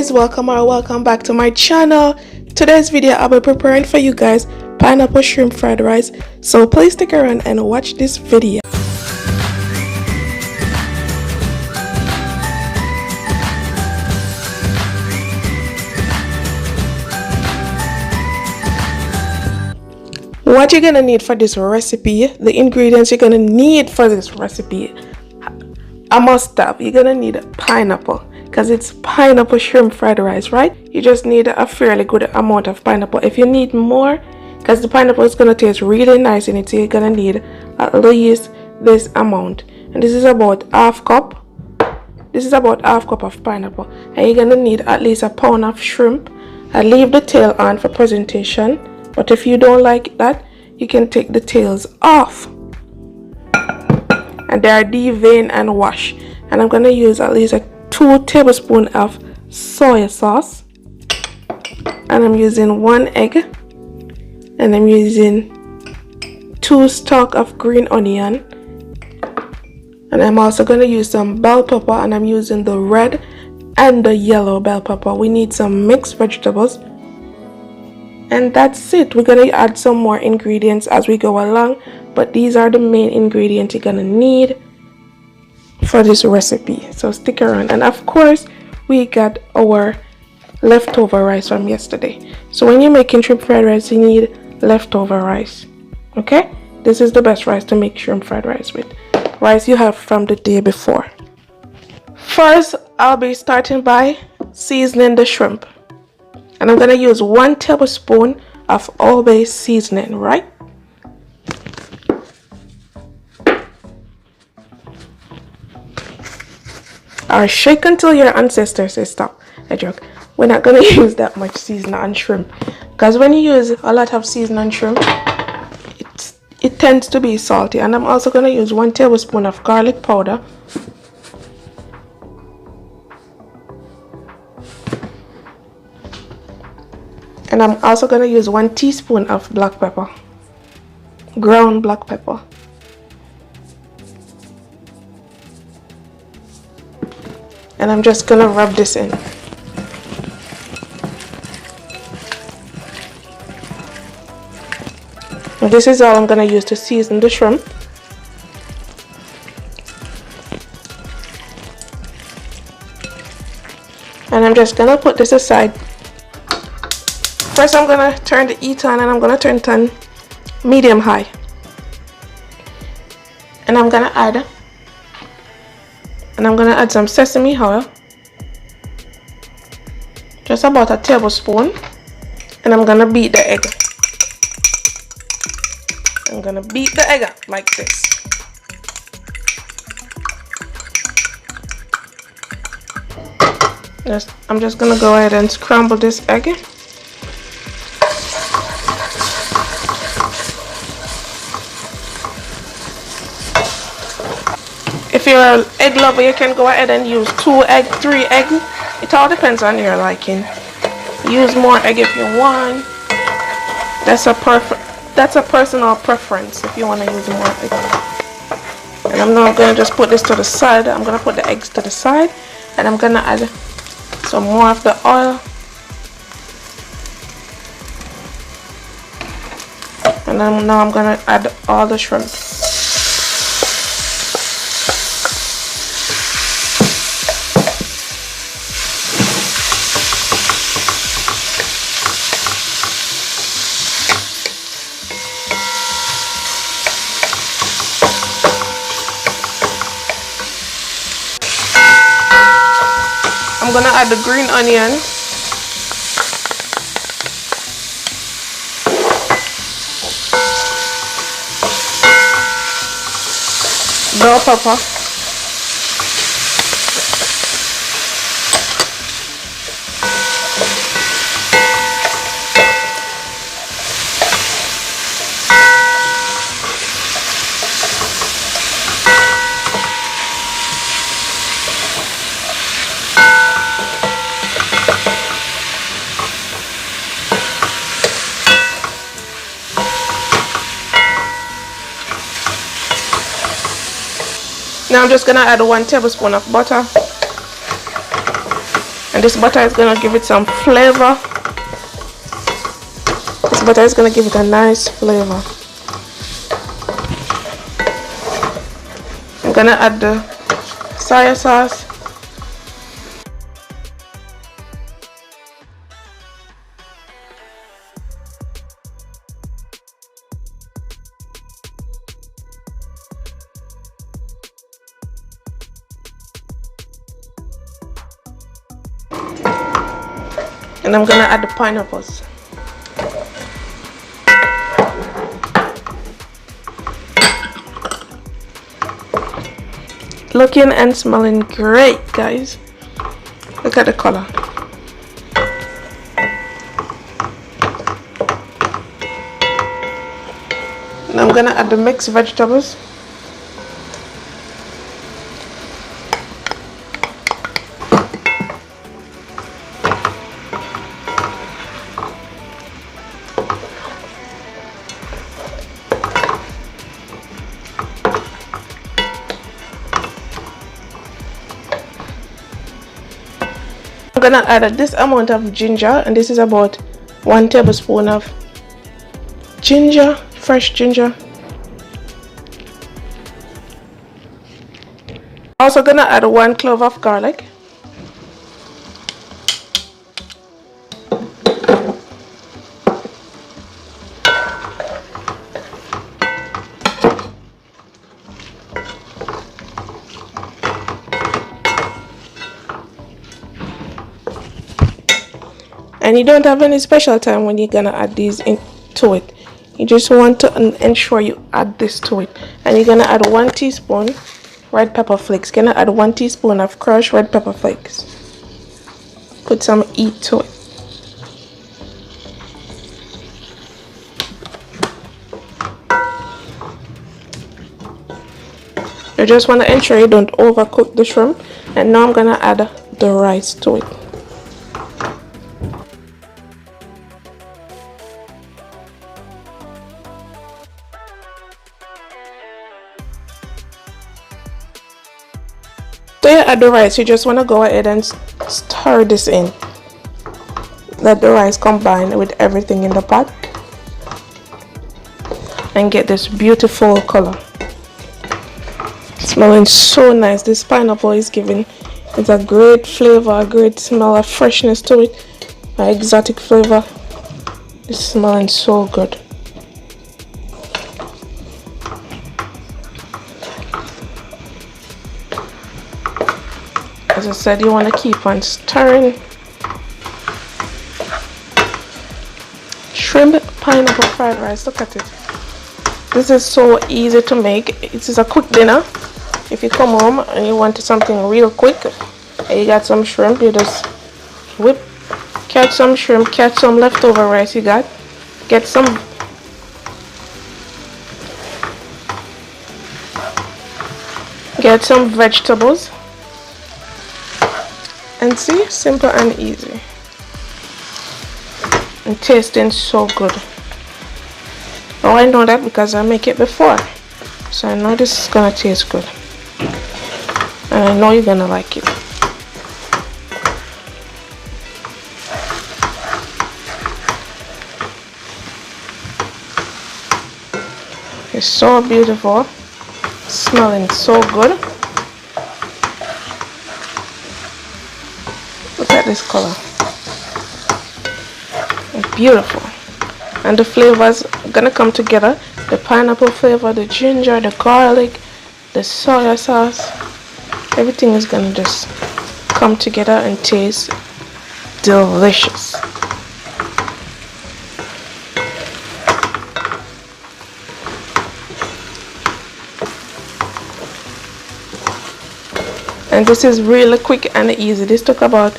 guys, welcome back to my channel. Today's video I'll be preparing for you guys pineapple shrimp fried rice, so please stick around and watch this video. What you're gonna need for this recipe, the ingredients you're gonna need for this recipe, a must-have. You're gonna need pineapple because it's pineapple shrimp fried rice, right? You just need a fairly good amount of pineapple. If you need more, because the pineapple is gonna taste really nice in it, so you're gonna need at least this amount. And this is about half cup. This is about half cup of pineapple, and you're gonna need at least a pound of shrimp. I leave the tail on for presentation, but if you don't like that, you can take the tails off. And they are deveined and washed. And I'm gonna use at least 2 tablespoons of soya sauce, and I'm using 1 egg, and I'm using 2 stalks of green onion, and I'm also gonna use some bell pepper, and I'm using the red and the yellow bell pepper. We need some mixed vegetables, and that's it. We're gonna add some more ingredients as we go along, but these are the main ingredients you're gonna need for this recipe, so stick around. And of course we got our leftover rice from yesterday, so when you're making shrimp fried rice you need leftover rice. Okay, this is the best rice to make shrimp fried rice with, rice you have from the day before. First I'll be starting by seasoning the shrimp, and I'm gonna use 1 tablespoon of all-base seasoning, right? Or shake until your ancestors say stop. A joke. We're not gonna use that much seasoning on shrimp, because when you use a lot of seasoning on shrimp, it tends to be salty. And I'm also gonna use 1 tablespoon of garlic powder, and I'm also gonna use 1 teaspoon of black pepper, ground black pepper. And I'm just gonna rub this in. And this is all I'm gonna use to season the shrimp. And I'm just gonna put this aside. First I'm gonna turn the heat on, and I'm gonna turn it on medium high. And I'm gonna add some sesame oil, just about a tablespoon, and I'm gonna beat the egg. I'm gonna beat the egg up like this. I'm just gonna go ahead and scramble this egg. If you're an egg lover, you can go ahead and use 2 eggs, 3 eggs. It all depends on your liking. Use more egg if you want. That's a personal preference if you want to use more egg. And I'm now going to just put this to the side. I'm going to put the eggs to the side, and I'm going to add some more of the oil. And now I'm going to add all the shrimp. I'm gonna add the green onion, bell pepper, Now I'm just gonna add 1 tablespoon of butter, And this butter is gonna give it some flavor. This butter is gonna give it a nice flavor. I'm gonna add the soya sauce. And I'm gonna add the pineapples. Looking and smelling great, guys. Look at the color. And I'm gonna add the mixed vegetables. I'm gonna add this amount of ginger, and this is about 1 tablespoon of ginger, fresh ginger. Also gonna add 1 clove of garlic. And you don't have any special time when you're gonna add these into it. You just want to ensure you add this to it. And you're gonna add 1 teaspoon red pepper flakes. Gonna add 1 teaspoon of crushed red pepper flakes. Put some heat to it. You just want to ensure you don't overcook the shrimp. And now I'm gonna add the rice to it. So you add the rice, you just want to go ahead and stir this in. Let the rice combine with everything in the pot and get this beautiful color. Smelling so nice. This pineapple is giving it a great flavor, a great smell, a freshness to it, an exotic flavor. It's smelling so good. As I said, you want to keep on stirring. Shrimp pineapple fried rice, look at it. This is so easy to make. It is a quick dinner. If you come home and you want something real quick and you got some shrimp, you just catch some shrimp, catch some leftover rice you got, get some vegetables. And see, simple and easy, and tasting so good. Oh, I know that because I make it before, so I know this is gonna taste good, and I know you're gonna like it. It's so beautiful, smelling so good. Look at this color. Beautiful. And the flavors are gonna come together. The pineapple flavor, the ginger, the garlic, the soya sauce. Everything is gonna just come together and taste delicious. And this is really quick and easy. This took about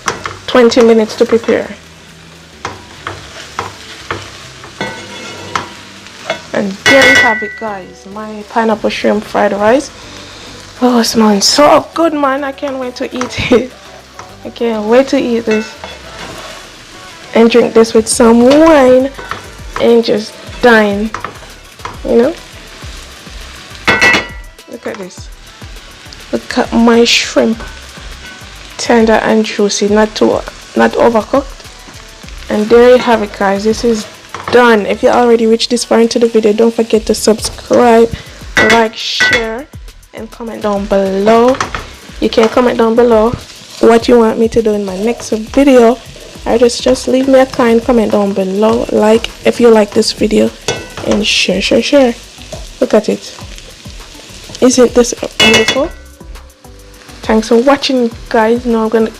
20 minutes to prepare. And there you have it, guys. My pineapple shrimp fried rice. Oh, it's smelling so good, man. I can't wait to eat it. I can't wait to eat this. And drink this with some wine. And just dine. You know? Look at this. Look at my shrimp. tender and juicy, not overcooked. And there you have it, guys. This is done. If you already reached this far into the video, don't forget to subscribe, like, share, and comment down below. You can comment down below what you want me to do in my next video, or just leave me a kind comment down below. Like if you like this video, and share. Look at it. Isn't this beautiful? Thanks for watching, guys. Now I'm gonna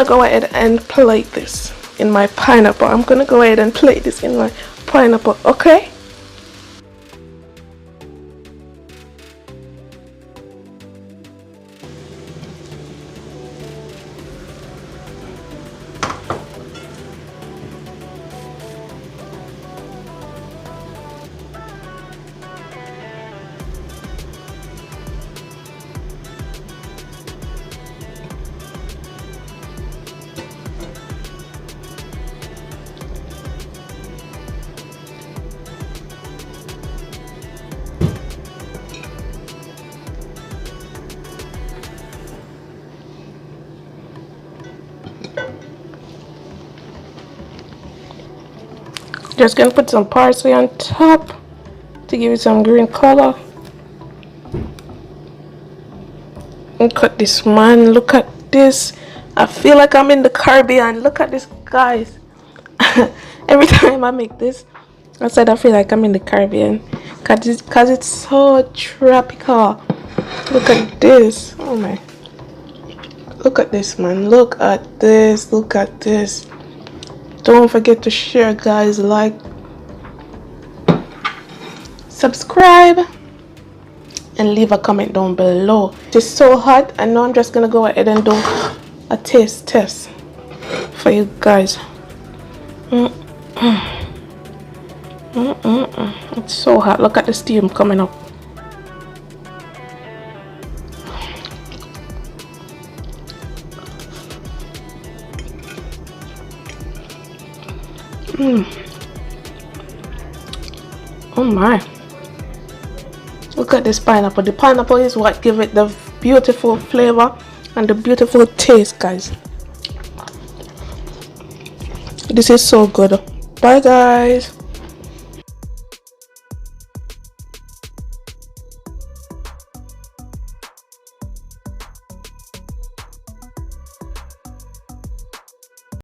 go ahead and plate this in my pineapple. I'm gonna go ahead and plate this in my pineapple. Okay. Just gonna put some parsley on top to give it some green color. And cut this, man. Look at this. I feel like I'm in the Caribbean. Look at this, guys. Every time I make this, I said I feel like I'm in the Caribbean because it's so tropical. Look at this. Oh my. Look at this, man. Look at this. Look at this. Don't forget to share, guys. Like, subscribe, and leave a comment down below. It's so hot, and now I'm just gonna go ahead and do a taste test for you guys. It's so hot. Look at the steam coming up. Oh my. Look at this pineapple. The pineapple is what gives it the beautiful flavor and the beautiful taste, guys. This is so good. Bye, guys.